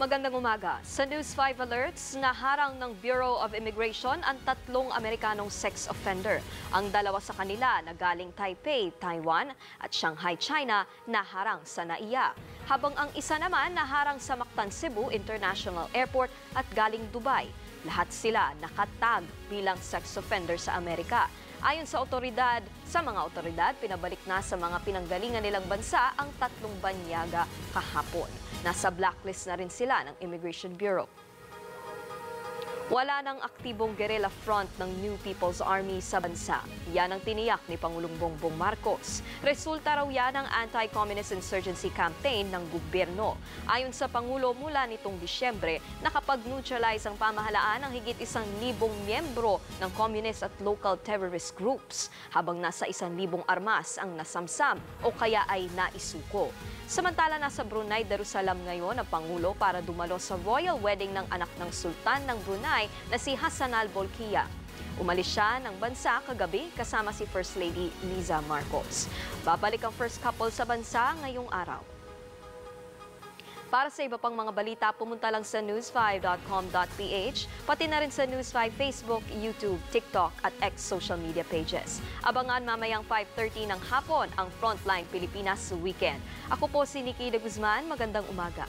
Magandang umaga. Sa News 5 Alerts, naharang ng Bureau of Immigration ang 3 Amerikanong sex offender. Ang 2 sa kanila na galing Taipei, Taiwan at Shanghai, China, naharang sa NAIA. Habang ang isa naman naharang sa Mactan, Cebu International Airport at galing Dubai. Lahat sila nakatag bilang sex offender sa Amerika. Ayon sa mga otoridad, pinabalik na sa mga pinanggalingan nilang bansa ang 3 banyaga kahapon. Nasa blacklist na rin sila ng Immigration Bureau. Wala nang aktibong guerrilla front ng New People's Army sa bansa. Yan ang tiniyak ni Pangulong Bongbong Marcos. Resulta raw yan ng anti-communist insurgency campaign ng gobyerno. Ayon sa Pangulo, mula nitong Disyembre, nakapag-neutralize ang pamahalaan ng higit 1,000 miyembro ng communist at local terrorist groups, habang nasa 1,000 armas ang nasamsam o kaya ay naisuko. Samantala, nasa Brunei, Darussalam ngayon ang Pangulo para dumalo sa royal wedding ng anak ng Sultan ng Brunei na si Hassanal Bolkiah. Umalis siya ng bansa kagabi kasama si First Lady Liza Marcos. Babalik ang first couple sa bansa ngayong araw. Para sa iba pang mga balita, pumunta lang sa news5.com.ph, pati na rin sa News5 Facebook, YouTube, TikTok at X social media pages. Abangan mamayang 5:30 ng hapon ang Frontline Pilipinas Weekend. Ako po si Nikki de Guzman, magandang umaga.